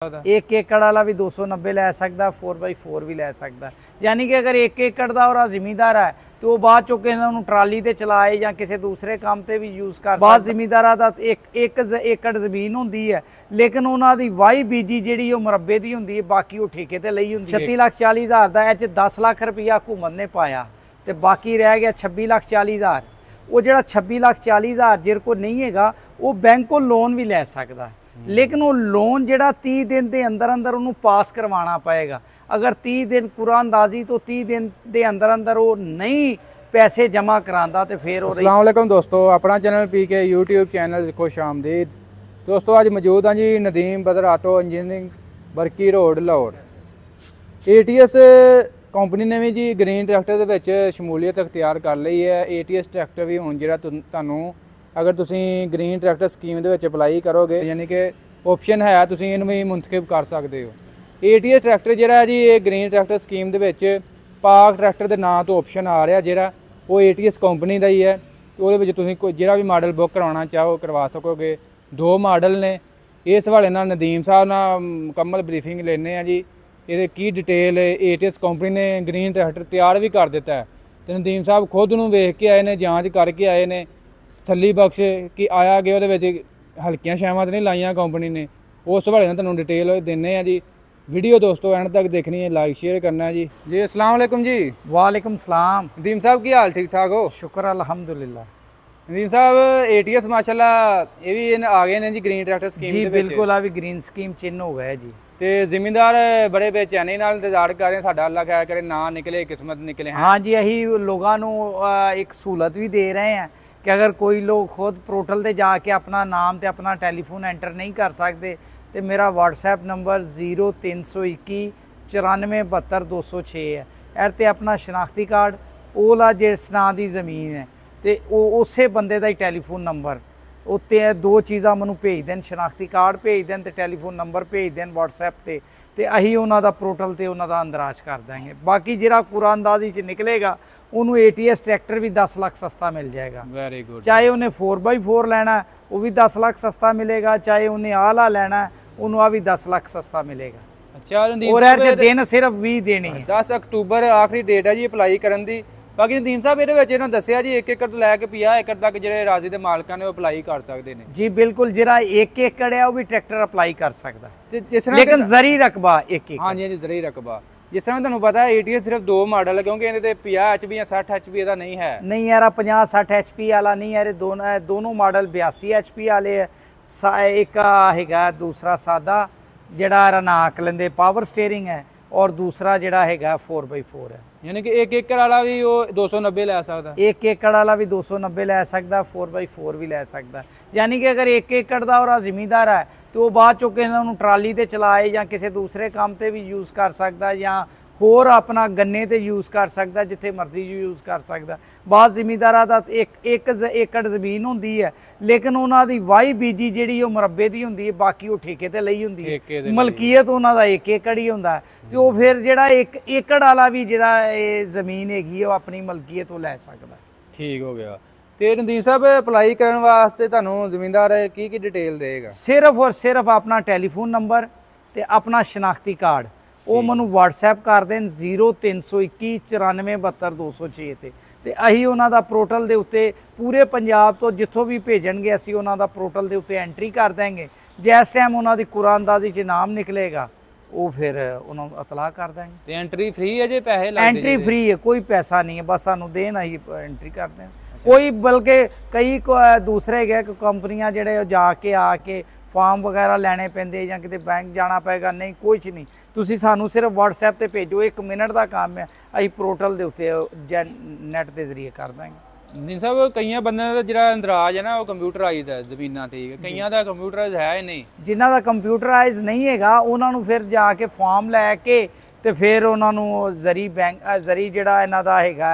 एक एकड़ वाला भी 290 लै सकता, 4x4 भी लै सकता। यानी कि अगर एक एकड़ का और जिमीदार है तो बाद चो किसी ट्राली ते चलाए या किसी दूसरे काम से भी यूज़ कर। बाद जिमीदारा का एक एकड़ जमीन होंगी है, लेकिन उन्होंने वाही बीजी जी मुरब्बे की होंगी है, बाकी वो ठेके ते लई होंगी। 36,40,000 का एच 10 लाख रुपया हुकूमत ने पाया तो बाकी रह गया 26,40,000। वो जो 26,40,000 जिर को नहीं है वो बैंक को लोन भी लै सकता है, लेकिन वो लोन जो 30 दिन के अंदर अंदर उन्होंने पास करवाना पएगा। अगर 30 दिन कुरानदाजी तो 30 दिन के अंदर अंदर वो नहीं पैसे जमा करांदा तो फिर। अस्सलाम वालेकुम दोस्तों, अपना चैनल पीके यूट्यूब चैनल खुश आमदीद। दोस्तों अज मौजूद हाँ जी Nadeem Badar auto engineering Barki road Lahore. ATS company ने भी जी ग्रीन ट्रैक्टर के शमूलीयत अख्तियार कर ली है। ATS ट्रैक्टर भी हुण जिहड़ा तुहानूं अगर तुसी ग्रीन ट्रैक्टर स्कीम दे विच अप्लाई करोगे, यानी कि ऑप्शन है तुसी इहनूं भी मुंतखब कर सकते हो। ATS ट्रैक्टर जिहड़ा जी ये ग्रीन ट्रैक्टर स्कीम दे विच पाक ट्रैक्टर के नाम तो ऑप्शन आ रहा जिहड़ा वो ATS कंपनी का ही है। तो उहदे विच तुसी कोई जिहड़ा भी मॉडल बुक करवाना चाहो करवा सकोगे। 2 मॉडल ने। इस हवाले नाल नदीम साहब नाल मुकम्मल ब्रीफिंग लेने आ जी। ये की डिटेल ATS कंपनी ने ग्रीन ट्रैक्टर तैयार भी कर दिता है तो नदीम साहब खुद नूं वेख के आए ने, जांच करके आए ने, तसल्ली बख्श कि आया गया वो हल्कियां शैवां तो नहीं लाइया कंपनी ने। उस हवाले नाल तुहानूं डिटेल देने हैं जी। वीडियो दोस्तों एंड तक देखनी है, लाइक शेयर करना है जी। अस्सलाम वालेकुम जी। वालेकुम सलाम। नदीम साहब की हाल ठीक ठाक हो? शुक्र अल्हम्दुलिल्लाह। नदीम साहब ATS माशाल्लाह ये भी आ गए हैं जी ग्रीन ट्रैक्टर स्कीम जी बिल्कुल, अभी ग्रीन स्कीम चिन्ह हो गया जी। तो जिमीदार बड़े बेचैनी नाल इंतजार कर रहे हैं, साडा अल्लाह खैर करे ना निकले किस्मत निकले। हाँ जी, यही लोगों को एक सहूलत भी दे रहे हैं कि अगर कोई लोग खुद पोर्टल पर जाके अपना नाम तो अपना टैलीफोन एंटर नहीं कर सकते तो मेरा WhatsApp नंबर 0321 94 72 206 है। एर ते अपना शनाख्ती कार्ड ओला जिस नां की ज़मीन है तो उस बंदे का ही टैलीफोन नंबर उत्ते 2 चीज़ां मैनू भेज देन, शनाख्ती कार्ड भेज देन तो टैलीफोन नंबर भेज देन WhatsApp ते अही उन्हां दा पोर्टल ते उन्हां दा अंदराज कर देंगे। बाकी जिहड़ा कुरानदाजी च निकलेगा उन्होंने ATS ट्रैक्टर भी 10 लाख सस्ता मिल जाएगा। Very good. चाहे उन्हें 4x4 लेना है वो भी 10 लाख सस्ता मिलेगा, चाहे उन्हें आला लेना है उन्होंने भी 10 लाख सस्ता मिलेगा। अच्छा, और दिन सिर्फ 20 देनी है। 10 अक्तूबर आखिरी डेट है जी अप्लाई करन दी। बाकी नदीम साहब ये दसिया जी 1 एकड़ तो लैके 50 एकड़ तक जो राजी के मालकां ने अप्लाई कर सकते हैं जी। बिल्कुल, जिहड़ा 1 एकड़ है वो भी ट्रैक्टर अप्लाई कर सकता है, लेकिन जरी रकबा 1 एकड़। हाँ जी, जरी रकबा। जिस तरह तुहानूं पता है ATS सिर्फ 2 मॉडल है, क्योंकि इहदे 50 HP या 60 HP का नहीं है। नहीं यार, 50-60 HP वाला नहीं है। दोनों मॉडल 82 HP वाले है। एक है दूसरा सादा जिहड़ा ना आख लेंदे पावर स्टेयरिंग है, और दूसरा जिहड़ा है 4x4 है। यानी कि 1 एकड़ वाला भी वो 290 लै सकता, 1 एकड़ वाला भी 290 लै सकता, 4x4 भी लै सकता। यानी कि अगर 1 एकड़ का और जिमीदार है तो वो बाद चो किसी ट्राली ते चलाए या किसी दूसरे काम से भी यूज़ कर सकता, या होर अपना गन्ने ते यूज़ कर सकता, जिथे मर्जी यूज़ कर सकता। बाद जिमीदारा का एक एकड़ जमीन होंगी है, लेकिन उन्होंने वाही बीजी जी मुरब्बे की होंगी है, बाकी वो ठेके ते लई होंगी है। मलकीयत उन्होंने 1 एकड़ ही होंदा है। तो फिर जिहड़ा 1 एकड़ वाला भी जिहड़ा जमीन हैगी वो अपनी मलकीयत लै सकदा। ठीक हो गया। तो नदीम साहब अप्लाई करने वास्ते तुहानूं जमींदार की डिटेल देगा? सिर्फ और सिर्फ अपना टैलीफोन नंबर तो अपना शनाख्ती कार्ड वो मैं WhatsApp कर दें 0321 94 72 206 ते अही उन्हां दा पोर्टल के उत्ते पूरे पंजाब तो जिथों भी भेजणगे असीं उन्हां दा पोर्टल के उत्ते एंट्री कर देंगे। जिस टाइम उन्हां दी कुरानदाजी च नाम निकलेगा वो फिर उन्होंने अतला कर देंगे। तो एंट्री फ्री है जी? पैसे एंट्री फ्री है, कोई पैसा नहीं है, बस सानू देन अही एंट्री कर दें। कोई बल्कि कई दूसरे गए कंपनियां जिहड़े जाके आके फॉर्म वगैरह लैने पैंदे या किते बैंक जाना पेगा, नहीं कुछ नहीं। तुसी सानू सिर्फ WhatsApp ते भेजो, 1 मिनट का काम है, अभी पोर्टल के उत्ते नैट के जरिए कर देंगे। नदीम साहब कई बंदे का जिहड़ा अंदराज है ना वो कंप्यूटराइज है जमीना, ठीक है, कई का कंप्यूटराइज है ही नहीं। जिन्हों का कंप्यूटराइज नहीं है उन्होंने फिर जाके फॉर्म लैके तो फिर उन्होंने जरी बैंक जरी जिहड़ा इन्हां दा हैगा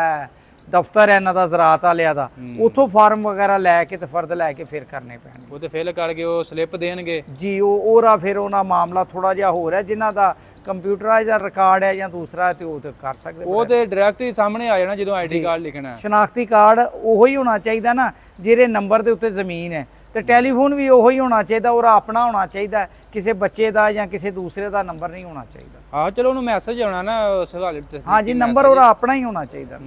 दफ्तर है इन्हां दा ज़राअत वालियां दा, उत्थों फार्म वगैरह लैके तो फर्द लैके फिर करने पैणगे। वो तो फिल करके वो स्लिप देणगे जी। ओरा फिर उन्हां मामला थोड़ा जिहा होर है, जिन्हां दा कंप्यूटराइज रिकॉर्ड है या दूसरा है तो वो तो कर सकते। वो तो डायरैक्ट ही सामने आ जाना जो ID कार्ड लिखना है। शनाख्ती कार्ड उही होना चाहिए ना जिहदे नंबर के उत्ते जमीन है, ਤੇ ਟੈਲੀਫੋਨ ਵੀ ਉਹੋ ਹੀ ਹੋਣਾ ਚਾਹੀਦਾ, ਉਹਦਾ ਆਪਣਾ ਹੋਣਾ ਚਾਹੀਦਾ, ਕਿਸੇ ਬੱਚੇ ਦਾ ਜਾਂ ਕਿਸੇ ਦੂਸਰੇ ਦਾ ਨੰਬਰ ਨਹੀਂ ਹੋਣਾ ਚਾਹੀਦਾ। ਹਾਂ ਚਲੋ ਉਹਨੂੰ ਮੈਸੇਜ ਆਉਣਾ ਨਾ ਉਸ ਹਵਾਲੇ ਤੇ। ਹਾਂ ਜੀ, ਨੰਬਰ ਉਹਦਾ ਆਪਣਾ ਹੀ ਹੋਣਾ ਚਾਹੀਦਾ।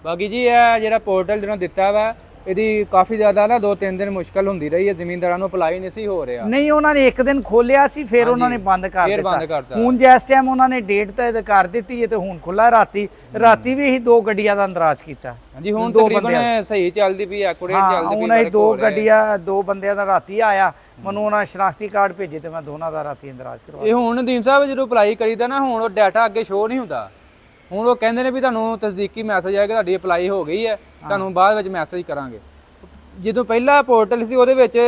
ਬਾਕੀ ਜੀ ਇਹ ਜਿਹੜਾ ਪੋਰਟਲ ਜਿਹਨਾਂ ਦਿੱਤਾ ਵਾ ਇਹਦੀ ਕਾਫੀ ਜ਼ਿਆਦਾ ਨਾ 2-3 ਦਿਨ ਮੁਸ਼ਕਲ ਹੁੰਦੀ ਰਹੀ ਹੈ, ਜ਼ਮੀਨਦਾਰਾਂ ਨੂੰ ਅਪਲਾਈ ਨਹੀਂ ਸੀ ਹੋ ਰਿਹਾ। ਨਹੀਂ, ਉਹਨਾਂ ਨੇ ਇੱਕ ਦਿਨ ਖੋਲਿਆ ਸੀ, ਫਿਰ ਉਹਨਾਂ ਨੇ ਬੰਦ ਕਰ ਦਿੱਤਾ। ਹੁਣ ਜਿਸ ਟਾਈਮ ਉਹਨਾਂ ਨੇ ਡੇਟ ਤੈਅ ਕਰ ਦਿੱਤੀ ਹੈ ਤੇ ਹੁਣ ਖੁੱਲਾ। ਰਾਤੀ ਵੀ ਅਸੀਂ 2 ਗੱਡੀਆਂ ਦਾ ਅੰਦਰਾਜ ਕੀਤਾ। ਹਾਂਜੀ, ਹੁਣ ਤਕਰੀਬਨ ਸਹੀ ਚੱਲਦੀ ਪਈ, ਐਕੂਰੇਟ ਚੱਲਦੀ ਪਈ। ਹੁਣ ਅਸੀਂ 2 ਗੱਡੀਆਂ 2 ਬੰਦਿਆਂ ਦਾ ਰਾਤੀ ਆਇਆ, ਮੈਨੂੰ ਉਹਨਾਂ ਸ਼ਨਾਖਤੀ ਕਾਰਡ ਭੇਜੇ ਤੇ ਮੈਂ ਦੋਨਾਂ ਦਾ ਰਾਤੀ ਅੰਦਰਾਜ ਕਰਵਾਇਆ। ਇਹ ਹੁਣ ਨਦੀਮ ਸਾਹਿਬ ਜਦੋਂ ਅਪਲਾਈ ਕਰੀਦਾ ਨਾ, ਹੁਣ ਉਹ ਡਾਟਾ ਅੱਗੇ ਸ਼ੋਅ ਨਹੀਂ ਹੁੰਦਾ। ਹੁਣ ਉਹ ਕਹਿੰਦੇ ਨੇ ਵੀ ਤੁਹਾਨੂੰ ਤਸਦੀਕੀ ਮੈਸੇਜ ਆਏਗਾ, ਤੁਹਾਡੀ ਅਪਲਾਈ ਹੋ ਗਈ ਹੈ, ਤੁਹਾਨੂੰ ਬਾਅਦ ਵਿੱਚ ਮੈਸੇਜ ਕਰਾਂਗੇ। ਜਦੋਂ ਪਹਿਲਾ ਪੋਰਟਲ ਸੀ ਉਹਦੇ ਵਿੱਚ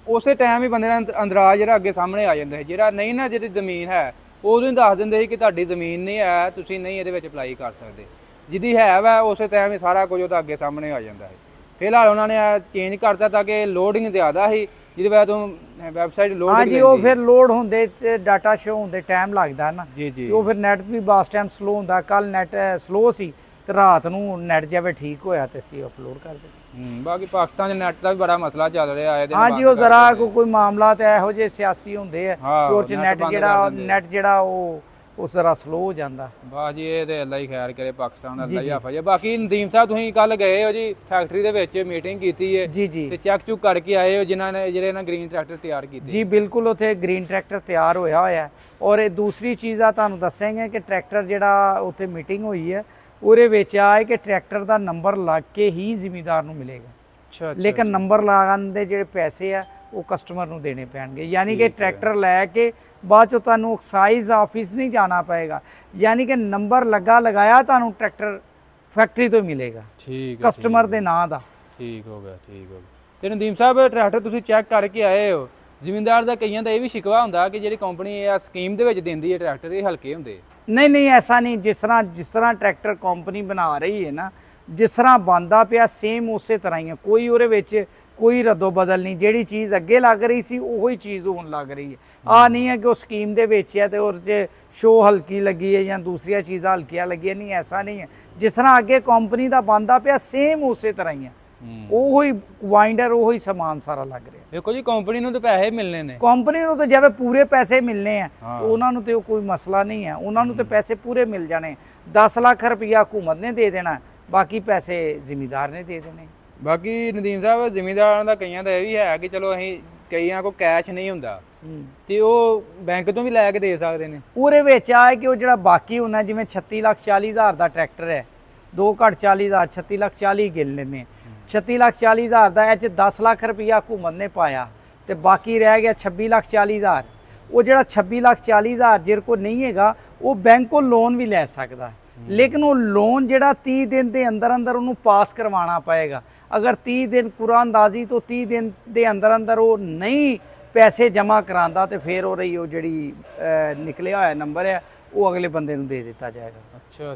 ਉਸੇ ਟਾਈਮ ਹੀ ਬੰਦੇ ਦਾ ਅੰਦਰਾਜ ਜਿਹੜਾ ਅੱਗੇ ਸਾਹਮਣੇ ਆ ਜਾਂਦਾ ਹੈ। ਜਿਹੜਾ ਨਹੀਂ ਨਾ, ਜਿਹੜੀ ਜ਼ਮੀਨ ਹੈ ਉਦੋਂ ਹੀ ਦੱਸ ਦਿੰਦੇ ਸੀ ਕਿ ਤੁਹਾਡੀ ਜ਼ਮੀਨ ਨਹੀਂ ਹੈ, ਤੁਸੀਂ ਨਹੀਂ ਇਹਦੇ ਵਿੱਚ ਅਪਲਾਈ ਕਰ ਸਕਦੇ। ਜਿਹਦੀ ਹੈ ਵਾ ਉਸੇ ਟਾਈਮ ਹੀ ਸਾਰਾ ਕੁਝ ਉਹਦਾ ਅੱਗੇ ਸਾਹਮਣੇ ਆ ਜਾਂਦਾ ਹੈ। ਫਿਲਹਾਲ ਉਹਨਾਂ ਨੇ ਚੇਂਜ ਕਰਤਾ ਤਾਂ ਕਿ ਲੋਡਿੰਗ ਜ਼ਿਆਦਾ ਸੀ, ਜਿਹਦੇ ਵਜ੍ਹਾ ਤੋਂ ਵੈਬਸਾਈਟ ਲੋਡ ਹਾਂ ਜੀ, ਉਹ ਫਿਰ ਲੋਡ ਹੁੰਦੇ ਤੇ ਡਾਟਾ ਸ਼ੋ ਹੁੰਦੇ ਟਾਈਮ ਲੱਗਦਾ ਨਾ ਜੀ ਜੀ। ਉਹ ਫਿਰ ਨੈਟ ਵੀ ਬਾਸ ਟਾਈਮ ਸਲੋ ਹੁੰਦਾ। ਕੱਲ ਨੈਟ ਸਲੋ ਸੀ ਤੇ ਰਾਤ ਨੂੰ ਨੈਟ ਜਾਵੇ ਠੀਕ ਹੋਇਆ ਤੇ ਅਸੀਂ ਅਪਲੋਡ ਕਰ ਦਿੱਤਾ। ਬਾਕੀ ਪਾਕਿਸਤਾਨ 'ਚ ਨੈਟ ਦਾ ਵੀ ਬੜਾ ਮਸਲਾ ਚੱਲ ਰਿਹਾ ਹੈ। ਹਾਂ ਜੀ, ਉਹ ਜ਼ਰਾ ਕੋਈ ਮਾਮਲਾ ਤੇ ਇਹੋ ਜਿਹੇ ਸਿਆਸੀ ਹੁੰਦੇ ਆ ਉਹ ਚ ਨੈਟ ਜਿਹੜਾ ਉਹ ਜ਼ਰਾ ਸਲੋ ਹੋ ਜਾਂਦਾ। ਵਾਹ ਜੀ, ਇਹ ਤੇ ਅੱਲਾ ਹੀ ਖੈਰ ਕਰੇ, ਪਾਕਿਸਤਾਨ ਦਾ ਅੱਲਾ ਹੀ ਹਾਫਿਜ਼। ਬਾਕੀ ਨਦੀਮ ਸਾਹਿਬ ਤੁਸੀਂ ਕੱਲ ਗਏ ਹੋ ਜੀ ਫੈਕਟਰੀ ਦੇ ਵਿੱਚ ਮੀਟਿੰਗ ਕੀਤੀ ਹੈ ਜੀ ਜੀ, ਤੇ ਚੈੱਕ ਚੁੱਕ ਕਰਕੇ ਆਏ ਹੋ ਜਿਹੜੇ ਨਾ ਗ੍ਰੀਨ ਟਰੈਕਟਰ ਤਿਆਰ ਕੀਤੇ। ਜੀ ਬਿਲਕੁਲ, ਉੱਥੇ ਗ੍ਰੀਨ ਟਰੈਕਟਰ ਤਿਆਰ ਹੋਇਆ। ਔਰ ਇਹ ਦੂਸਰੀ ਚੀਜ਼ ਆ ਤੁਹਾਨੂੰ ਦੱਸਾਂਗੇ ਕਿ ਟਰੈਕਟਰ ਜਿਹੜਾ ਉੱਥੇ ਮੀਟਿੰਗ ਹੋਈ ਹੈ ਉਹਦੇ ਵਿੱਚ ਆ ਕਿ ਟਰੈਕਟਰ ਦਾ ਨੰਬਰ ਲੱਗ ਕੇ ਹੀ ਜ਼ਿਮੀਂਦਾਰ ਨੂੰ ਮਿਲੇਗਾ। ਅੱਛਾ, ਲੇਕਿਨ ਨੰਬਰ ਲਗਾਉਣ ਦੇ ਜਿਹੜੇ ਪੈਸੇ ਆ ਉਹ ਕਸਟਮਰ ਨੂੰ ਦੇਣੇ ਪੈਣਗੇ। ਯਾਨੀ ਕਿ ਟਰੈਕਟਰ ਲੈ ਕੇ ਬਾਅਦ ਚੋਂ ਤੁਹਾਨੂੰ ਐਕਸਾਈਜ਼ ਆਫਿਸ ਨਹੀਂ ਜਾਣਾ ਪਏਗਾ। ਯਾਨੀ ਕਿ ਨੰਬਰ ਲਗਾਇਆ ਤੁਹਾਨੂੰ ਟਰੈਕਟਰ ਫੈਕਟਰੀ ਤੋਂ ਮਿਲੇਗਾ, ਠੀਕ ਹੈ, ਕਸਟਮਰ ਦੇ ਨਾਂ ਦਾ। ਠੀਕ ਹੋ ਗਿਆ। ਤੇ ਨਦੀਮ ਸਾਹਿਬ ਟਰੈਕਟਰ ਤੁਸੀਂ ਚੈੱਕ ਕਰਕੇ ਆਏ ਹੋ। ਜ਼ਿਮੀਂਦਾਰ ਦਾ ਕਈਆਂ ਦਾ ਇਹ ਵੀ ਸ਼ਿਕਵਾ ਹੁੰਦਾ ਕਿ ਜਿਹੜੀ ਕੰਪਨੀ ਇਹ ਸਕੀਮ ਦੇ ਵਿੱਚ ਦਿੰਦੀ ਹੈ ਟਰੈਕਟਰ, ਇਹ ਹਲਕੇ ਹੁੰਦੇ। ਨਹੀਂ, ਐਸਾ ਨਹੀਂ। ਜਿਸ ਤਰ੍ਹਾਂ ਟਰੈਕਟਰ ਕੰਪਨੀ ਬਣਾ ਰਹੀ ਹੈ ਨਾ, ਜਿਸ ਤਰ੍ਹਾਂ ਬਣਦਾ ਪਿਆ ਸੇਮ ਉਸੇ ਤਰ੍ਹਾਂ ਹੀ ਹੈ। ਕੋਈ ਉਹਦੇ ਵਿੱਚ ਕੋਈ ਰੱਦੋ ਬਦਲ ਨਹੀਂ। ਜਿਹੜੀ ਚੀਜ਼ ਅੱਗੇ ਲੱਗ ਰਹੀ ਸੀ ਉਹੀ ਚੀਜ਼ ਹੁਣ ਲੱਗ ਰਹੀ ਹੈ। ਆ ਨਹੀਂ ਹੈ ਕਿ ਉਹ ਸਕੀਮ ਦੇ ਵਿੱਚ ਹੈ ਤੇ ਉਹਦੇ 'ਚ ਸ਼ੋ ਹਲਕੀ ਲੱਗੀ ਹੈ ਜਾਂ ਦੂਸਰੀਆਂ ਚੀਜ਼ਾਂ ਹਲਕੀਆਂ ਲੱਗੀਆਂ। ਨਹੀਂ, ਐਸਾ ਨਹੀਂ ਹੈ। ਜਿਸ ਤਰ੍ਹਾਂ ਅੱਗੇ ਕੰਪਨੀ ਦਾ ਬਣਦਾ ਪਿਆ ਸੇਮ ਉਸੇ ਤਰ੍ਹਾਂ ਹੀ ਹੈ। ਉਹੀ ਵਾਈਂਡਰ, ਉਹੀ ਸਮਾਨ ਸਾਰਾ ਲੱਗ ਰਿਹਾ। ਦੇਖੋ ਜੀ, ਕੰਪਨੀ ਨੂੰ ਤਾਂ ਪੈਸੇ ਮਿਲਨੇ ਨੇ, ਕੰਪਨੀ ਨੂੰ ਤਾਂ ਜਿਵੇਂ ਪੂਰੇ ਪੈਸੇ ਮਿਲਨੇ ਆ, ਉਹਨਾਂ ਨੂੰ ਤੇ ਕੋਈ ਮਸਲਾ ਨਹੀਂ ਹੈ। ਉਹਨਾਂ ਨੂੰ ਤੇ ਪੈਸੇ ਪੂਰੇ ਮਿਲ ਜਾਣੇ। 10 ਲੱਖ ਰੁਪਇਆ ਹਕੂਮਤ ਨੇ ਦੇ ਦੇਣਾ, ਬਾਕੀ ਪੈਸੇ ਜ਼ਿਮੀਂਦਾਰ ਨੇ ਦੇ ਦੇਣੇ। ਬਾਕੀ ਨਦੀਮ ਸਾਹਿਬ, ਜ਼ਿਮੀਂਦਾਰਾਂ ਦਾ ਕਈਆਂ ਦਾ ਇਹ ਵੀ ਹੈ ਕਿ ਚਲੋ ਅਸੀਂ ਕਈਆਂ ਕੋਲ ਕੈਸ਼ ਨਹੀਂ ਹੁੰਦਾ ਤੇ ਉਹ ਬੈਂਕ ਤੋਂ ਵੀ ਲੈ ਕੇ ਦੇ ਸਕਦੇ ਨੇ। ਉਹਦੇ ਵਿੱਚ ਆ ਕਿ ਉਹ ਜਿਹੜਾ ਬਾਕੀ ਹੁੰਦਾ, ਜਿਵੇਂ 36,40,000 ਦਾ ਟਰੈਕਟਰ ਹੈ, 2 ਘੱਟ 40,000, 36,40,000 ਗਿਣ ਲੈਂਦੇ। 36,40,000 ਦਾ ਇਹ 'ਚ 10 ਲੱਖ ਰੁਪਇਆ ਹਕੂਮਤ ਨੇ ਪਾਇਆ ਤੇ ਬਾਕੀ ਰਹਿ ਗਿਆ 26,40,000। ਉਹ ਜਿਹੜਾ 26,40,000 ਜਿਹਦੇ ਕੋਲ ਨਹੀਂ ਹੈਗਾ ਉਹ ਬੈਂਕ ਕੋਲ ਲੋਨ ਵੀ ਲੈ ਸਕਦਾ, ਲੇਕਿਨ ਉਹ ਲੋਨ ਜਿਹੜਾ 30 ਦਿਨ ਦੇ ਅੰਦਰ ਉਹਨੂੰ ਪਾਸ ਕਰਵਾਉਣਾ ਪਏਗਾ। ਅਗਰ 30 ਦਿਨ ਕੁਰਾਨਦਾਜ਼ੀ ਤੋਂ 30 ਦਿਨ ਦੇ ਅੰਦਰ ਉਹ ਨਹੀਂ ਪੈਸੇ ਜਮ੍ਹਾਂ ਕਰਾਉਂਦਾ ਤੇ ਫਿਰ ਉਹ ਜਿਹੜੀ ਨਿਕਲਿਆ ਹੋਇਆ ਨੰਬਰ ਹੈ ਉਹ ਅਗਲੇ ਬੰਦੇ ਨੂੰ ਦੇ ਦਿੱਤਾ ਜਾਏਗਾ। ਅੱਛਾ,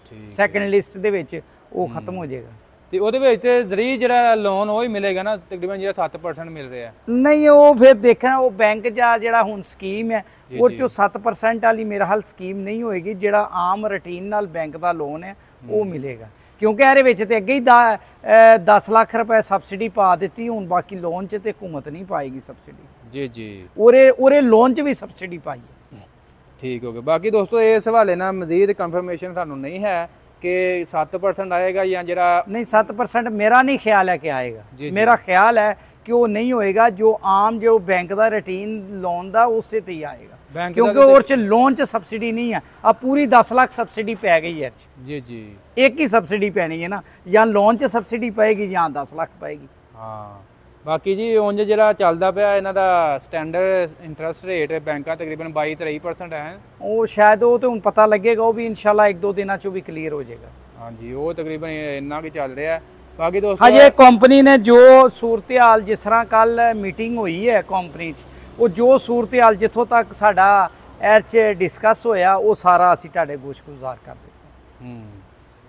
ਠੀਕ। ਸੈਕੰਡ ਲਿਸਟ ਦੇ ਵਿੱਚ ਉਹ ਖਤਮ ਹੋ ਜਾਏਗਾ। ਤੇ ਉਹਦੇ ਵਿੱਚ ਤੇ ਜ਼ਰੀ ਜਿਹੜਾ ਲੋਨ ਉਹ ਹੀ ਮਿਲੇਗਾ ਨਾ, ਤਕਰੀਬਨ ਜਿਹੜਾ 7% ਮਿਲ ਰਿਹਾ। ਨਹੀਂ, ਉਹ ਫਿਰ ਦੇਖਣਾ ਉਹ ਬੈਂਕ ਜਿਹੜਾ ਹੁਣ ਸਕੀਮ ਹੈ ਉਹ 'ਚੋਂ 7% ਵਾਲੀ ਮੇਰਾ ਹਾਲ ਸਕੀਮ ਨਹੀਂ ਹੋਏਗੀ। ਜਿਹੜਾ ਆਮ ਰੂਟੀਨ ਨਾਲ ਬੈਂਕ ਦਾ ਲੋਨ ਹੈ ਉਹ ਮਿਲੇਗਾ, ਕਿਉਂਕਿ ਇਹਦੇ ਵਿੱਚ ਤੇ ਅੱਗੇ ਹੀ 10 ਲੱਖ ਰੁਪਏ ਸਬਸਿਡੀ ਪਾ ਦਿੱਤੀ। ਹੁਣ ਬਾਕੀ ਲੋਨ 'ਚ ਤੇ ਹਕੂਮਤ ਨਹੀਂ ਪਾਏਗੀ ਸਬਸਿਡੀ। ਜੀ। ਉਹਰੇ ਲੋਨ 'ਚ ਵੀ ਸਬਸਿਡੀ ਪਾਈ ਹੈ। ਠੀਕ ਹੋ ਗਿਆ। ਬਾਕੀ ਦੋਸਤੋ, ਇਸ ਹਵਾਲੇ ਨਾਲ ਮਜ਼ੀਦ ਕਨਫਰਮੇਸ਼ਨ ਸਾਨੂੰ ਨਹੀਂ ਹੈ ਕਿ 7% ਆਏਗਾ ਜਾਂ ਜਿਹੜਾ ਨਹੀਂ। 7% ਮੇਰਾ ਨਹੀਂ ਖਿਆਲ ਹੈ ਕਿ ਆਏਗਾ। ਮੇਰਾ ਖਿਆਲ ਹੈ ਕਿ ਉਹ ਨਹੀਂ ਹੋਏਗਾ। ਜੋ ਆਮ ਜੋ ਬੈਂਕ ਦਾ ਰੂਟੀਨ ਲੋਨ ਦਾ ਉਸੇ ਤੇ ਹੀ ਆਏਗਾ, ਕਿਉਂਕਿ ਉਹ 'ਚ ਲੋਨ 'ਚ ਸਬਸਿਡੀ ਨਹੀਂ ਹੈ। ਆ ਪੂਰੀ 10 ਲੱਖ ਸਬਸਿਡੀ ਪੈ ਗਈ ਹੈ। ਜੀ। ਇੱਕ ਹੀ ਸਬਸਿਡੀ ਪੈਣੀ ਹੈ ਨਾ, ਜਾਂ ਲੋਨ 'ਚ ਸਬਸਿਡੀ ਪਏਗੀ ਜਾਂ 10 ਲੱਖ ਪਏਗੀ। ਹਾਂ। ਬਾਕੀ ਜੀ ਉਂਝ ਜਿਹੜਾ ਚੱਲਦਾ ਪਿਆ ਇਹਨਾਂ ਦਾ ਸਟੈਂਡਰਡ ਇੰਟਰਸਟ ਰੇਟ ਬੈਂਕਾਂ ਤਕਰੀਬਨ 22-23% ਹੈ। ਉਹ ਸ਼ਾਇਦ ਉਹ ਤੇ ਹੁਣ ਪਤਾ ਲੱਗੇਗਾ, ਉਹ ਵੀ ਇਨਸ਼ਾਅੱਲਾ 1-2 ਦਿਨਾਂ 'ਚੋਂ ਵੀ ਕਲੀਅਰ ਹੋ ਜਾਏਗਾ। ਹਾਂਜੀ, ਉਹ ਤਕਰੀਬਨ ਇੰਨਾ ਕੀ ਚੱਲ ਰਿਹਾ। ਬਾਕੀ ਦੋਸਤੋ, ਹਜੇ ਕੰਪਨੀ ਨੇ ਜੋ ਸੂਰਤ-ਹਾਲ, ਜਿਸ ਤਰ੍ਹਾਂ ਕੱਲ ਮੀਟਿੰਗ ਹੋਈ ਹੈ ਕੰਪਨੀ 'ਚ, ਉਹ ਜੋ ਸੂਰਤ-ਹਾਲ ਜਿੱਥੋਂ ਤੱਕ ਸਾਡਾ ਇਹ 'ਚ ਡਿਸਕਸ ਹੋਇਆ ਉਹ ਸਾਰਾ ਅਸੀਂ ਤੁਹਾਡੇ ਗੋਸ਼ਗੁਜ਼ਾਰ ਕਰ ਦਿੱਤਾ।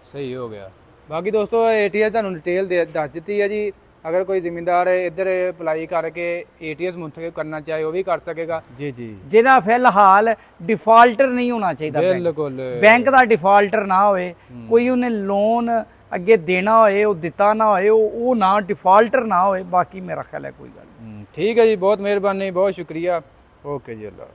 ਸਹੀ ਹੋ ਗਿਆ। ਬਾਕੀ ਦੋਸਤੋ, ATS ਤੁਹਾਨੂੰ ਡਿਟੇਲ ਦੱਸ ਦਿੱਤੀ ਹੈ ਜੀ। ਅਗਰ ਕੋਈ ਜ਼ਿਮੀਂਦਾਰ ਇੱਧਰ ਅਪਲਾਈ ਕਰਕੇ ATS ਮੁੰਤਖਬ ਕਰਨਾ ਚਾਹੇ ਉਹ ਵੀ ਕਰ ਸਕੇਗਾ। ਜੀ। ਜਿਹਦਾ ਫਿਲਹਾਲ ਡਿਫਾਲਟਰ ਨਹੀਂ ਹੋਣਾ ਚਾਹੀਦਾ, ਬਿਲਕੁਲ ਬੈਂਕ ਦਾ ਡਿਫਾਲਟਰ ਨਾ ਹੋਏ। ਕੋਈ ਉਹਨੇ ਲੋਨ ਅੱਗੇ ਦੇਣਾ ਹੋਏ ਉਹ ਦਿੱਤਾ ਨਾ ਹੋਏ, ਉਹ ਨਾ ਡਿਫਾਲਟਰ ਨਾ ਹੋਏ। ਬਾਕੀ ਮੇਰਾ ਖਿਆਲ ਹੈ ਕੋਈ ਗੱਲ ਨਹੀਂ। ਠੀਕ ਹੈ ਜੀ, ਬਹੁਤ ਮਿਹਰਬਾਨੀ, ਬਹੁਤ ਸ਼ੁਕਰੀਆ। ਓਕੇ ਜੀ, ਅੱਲਾ।